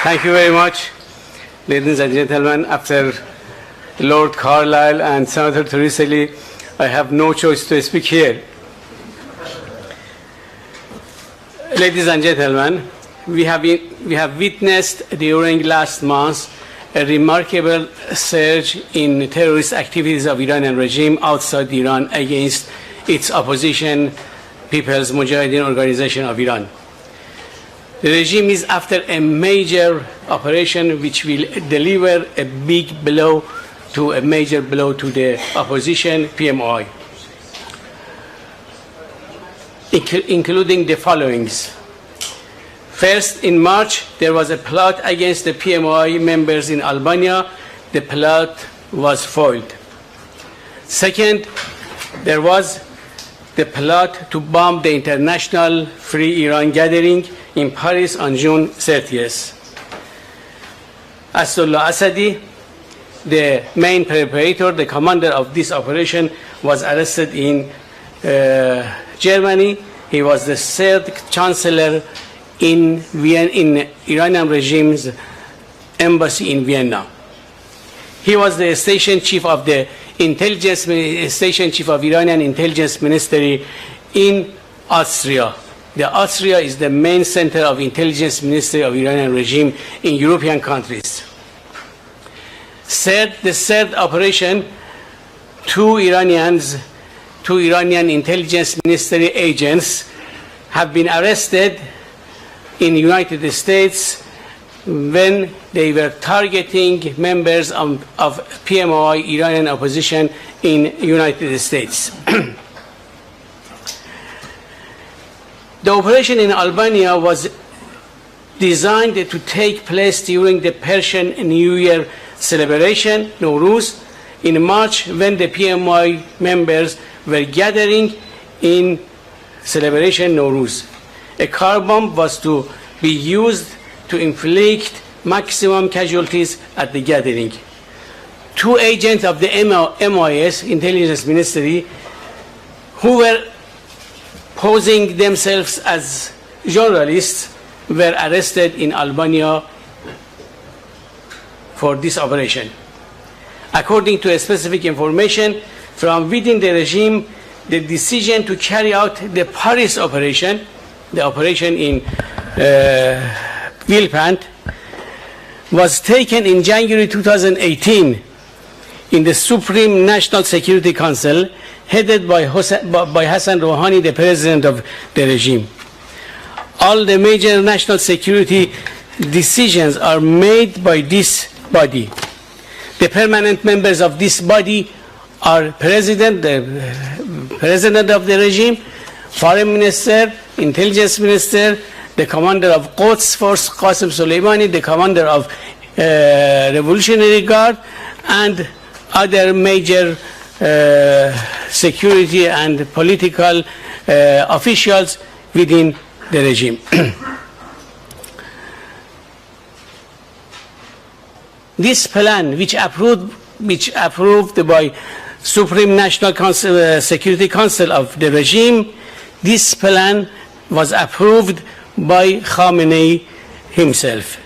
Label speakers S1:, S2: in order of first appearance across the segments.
S1: Thank you very much, ladies and gentlemen. After Lord Carlisle and Senator Theresa Lee, I have no choice to speak here. Ladies and gentlemen, we have witnessed during last month a remarkable surge in terrorist activities of Iranian regime outside Iran against its opposition, People's Mujahideen Organization of Iran. The regime is after a major operation which will deliver a big blow to a major blow to the opposition, PMOI, including the followings. First, in March, there was a plot against the PMOI members in Albania. The plot was foiled. Second, there was the plot to bomb the International Free Iran gathering in Paris on June 30th. Assadollah Assadi, the main perpetrator, the commander of this operation, was arrested in Germany. He was the third chancellor in Vienna, in Iranian regime's embassy in Vienna. He was the station chief of the Iranian intelligence ministry in Austria. Austria is the main center of intelligence ministry of Iranian regime in European countries. The third operation, two Iranian intelligence ministry agents have been arrested in the United States when they were targeting members of PMOI Iranian opposition in the United States. The operation in Albania was designed to take place during the Persian New Year celebration, Nowruz, in March, when the PMOI members were gathering in celebration Nowruz. A car bomb was to be used to inflict maximum casualties at the gathering. Two agents of the MIS, Intelligence Ministry, who were posing themselves as journalists, were arrested in Albania for this operation. According to specific information from within the regime, the decision to carry out the Paris operation, the operation in Villepinte, was taken in January 2018 in the Supreme National Security Council, headed by Hassan Rouhani, the president of the regime. All the major national security decisions are made by this body. The permanent members of this body are the president of the regime, foreign minister, intelligence minister, the commander of Quds Force, Qasem Soleimani, the commander of Revolutionary Guard, and other major security and political officials within the regime. This plan, which approved by Supreme National Security Council of the regime, this plan was approved by Khamenei himself.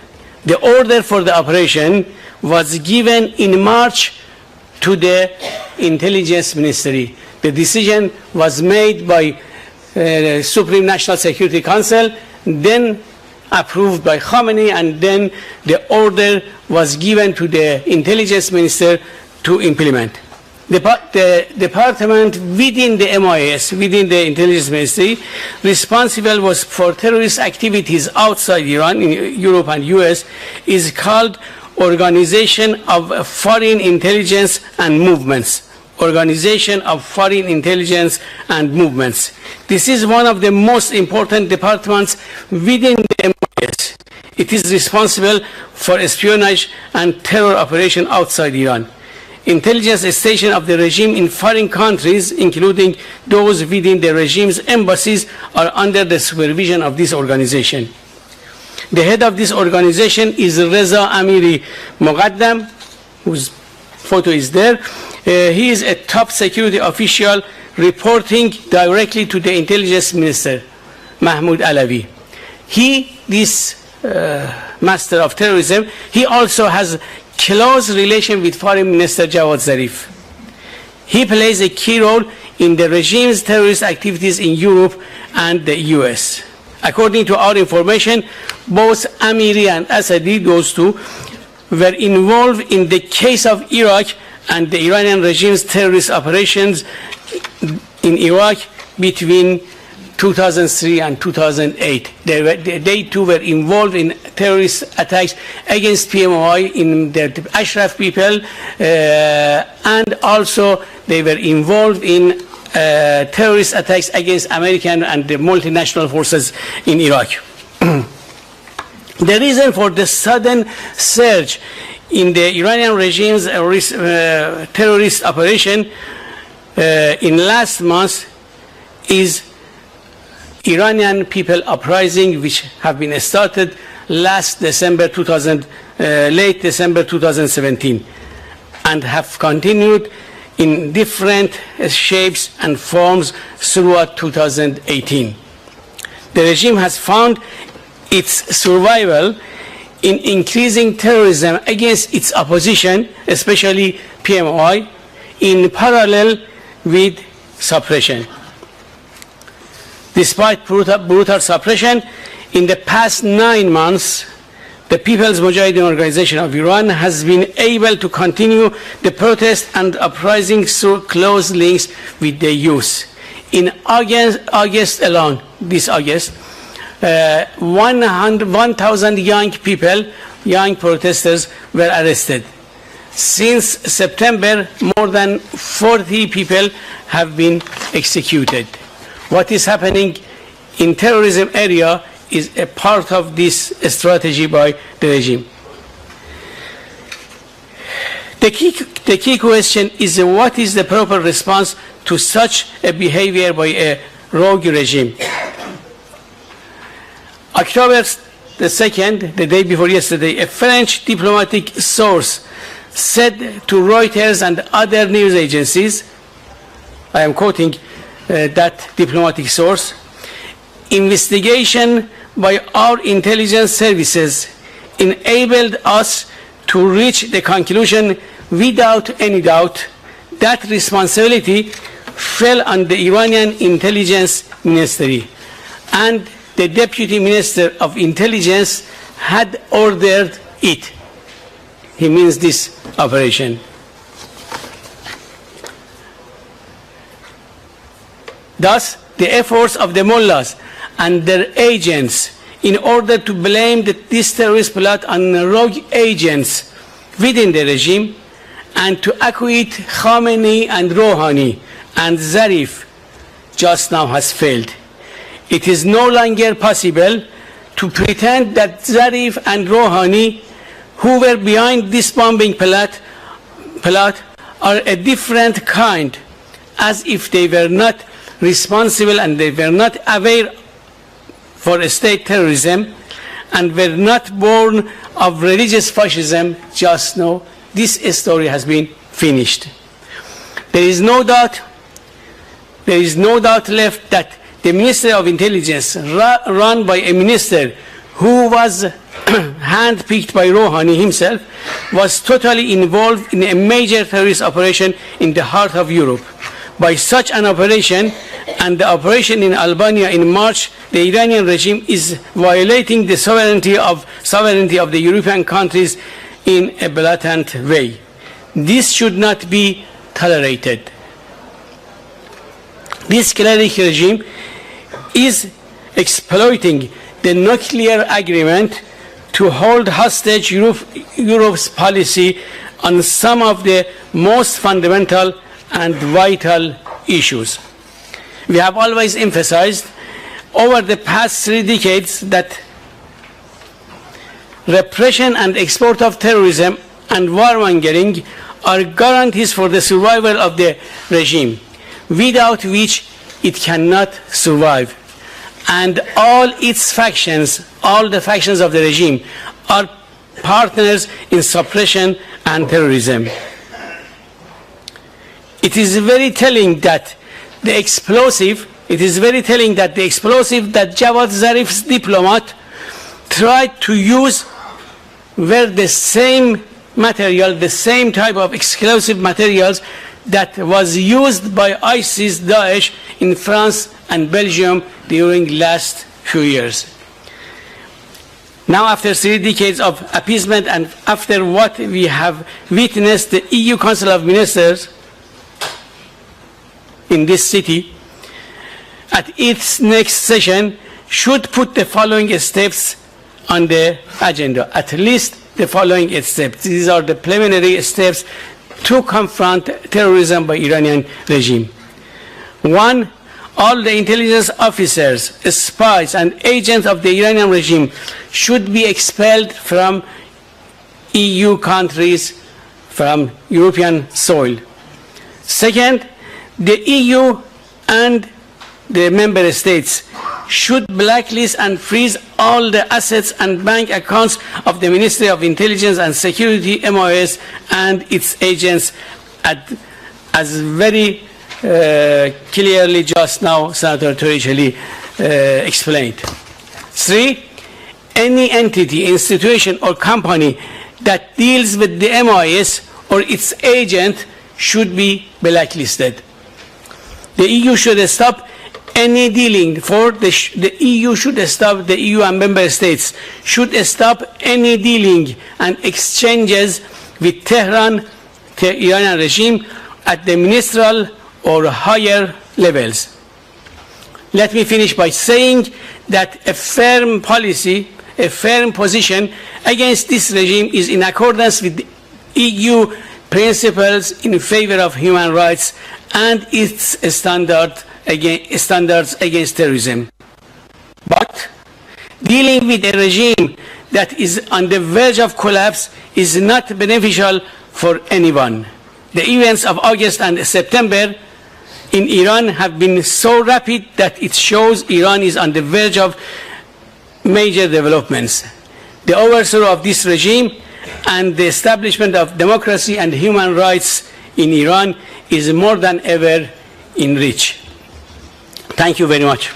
S1: The order for the operation was given in March to the Intelligence Ministry. The decision was made by Supreme National Security Council, then approved by Khamenei, and then the order was given to the Intelligence Minister to implement. The department within the MIS, within the Intelligence Ministry, responsible was for terrorist activities outside Iran, in Europe and US, is called Organization of Foreign Intelligence and Movements. Organization of Foreign Intelligence and Movements. This is one of the most important departments within the MIS. It is responsible for espionage and terror operation outside Iran. Intelligence station of the regime in foreign countries, including those within the regime's embassies, are under the supervision of this organization. The head of this organization is Reza Amiri Moqaddam, whose photo is there. He is a top security official reporting directly to the intelligence minister, Mahmoud Alawi. This master of terrorism, he also has close relation with Foreign Minister Javad Zarif. He plays a key role in the regime's terrorist activities in Europe and the US. According to our information, both Amiri and Assadi, those two, were involved in the case of Iraq and the Iranian regime's terrorist operations in Iraq between 2003 and 2008. They too were involved in terrorist attacks against PMOI in the Ashraf people, and also they were involved in terrorist attacks against American and the multinational forces in Iraq. The reason for the sudden surge in the Iranian regime's terrorist operation in last month is Iranian people uprising, which have been started late December 2017, and have continued in different shapes and forms throughout 2018. The regime has found its survival in increasing terrorism against its opposition, especially PMOI, in parallel with suppression. Despite brutal suppression, in the past 9 months, the People's Mujahideen Organization of Iran has been able to continue the protest and uprising through close links with the youth. In August alone, this August, 1,000 young people, young protesters, were arrested. Since September, more than 40 people have been executed. What is happening in terrorism area is a part of this strategy by the regime. The key question is what is the proper response to such a behavior by a rogue regime? October the 2nd, the day before yesterday, a French diplomatic source said to Reuters and other news agencies, I am quoting that diplomatic source, investigation by our intelligence services enabled us to reach the conclusion without any doubt that responsibility fell on the Iranian intelligence ministry, and the deputy minister of intelligence had ordered it. He means this operation. Thus, the efforts of the mullahs and their agents in order to blame this terrorist plot on rogue agents within the regime and to acquit Khamenei and Rouhani and Zarif just now has failed. It is no longer possible to pretend that Zarif and Rouhani, who were behind this bombing plot, are a different kind, as if they were not responsible and they were not aware for state terrorism and were not born of religious fascism just now. This story has been finished. There is no doubt left that the Ministry of Intelligence, run by a minister who was handpicked by Rouhani himself, was totally involved in a major terrorist operation in the heart of Europe. By such an operation, and the operation in Albania in March, the Iranian regime is violating the sovereignty of the European countries in a blatant way. This should not be tolerated. This cleric regime is exploiting the nuclear agreement to hold hostage Europe's policy on some of the most fundamental and vital issues. We have always emphasized over the past 3 decades that repression and export of terrorism and warmongering are guarantees for the survival of the regime, without which it cannot survive. And all its factions, all the factions of the regime, are partners in suppression and terrorism. It is very telling that the explosive that Javad Zarif's Diplomat tried to use were the same material, the same type of explosive materials that was used by ISIS, Daesh in France and Belgium during last few years. Now, after 3 decades of appeasement and after what we have witnessed, the EU Council of Ministers in this city at its next session should put the following steps on the agenda, at least the following steps. These are the preliminary steps to confront terrorism by Iranian regime. 1, all the intelligence officers, spies, and agents of the Iranian regime should be expelled from EU countries, from European soil. Second, the EU and the member states should blacklist and freeze all the assets and bank accounts of the Ministry of Intelligence and Security, MOS, and its agents, as very clearly just now Senator Torricelli explained. 3, any entity, institution, or company that deals with the MOS or its agent should be blacklisted. The EU should stop any dealing the EU should stop, the EU and member states should stop any dealing and exchanges with Tehran, the Iranian regime, at the ministerial or higher levels. Let me finish by saying that a firm policy, a firm position against this regime is in accordance with EU principles in favor of human rights and its standards against terrorism. But dealing with a regime that is on the verge of collapse is not beneficial for anyone. The events of August and September in Iran have been so rapid that it shows Iran is on the verge of major developments. The overthrow of this regime and the establishment of democracy and human rights in Iran is more than ever in reach. Thank you very much.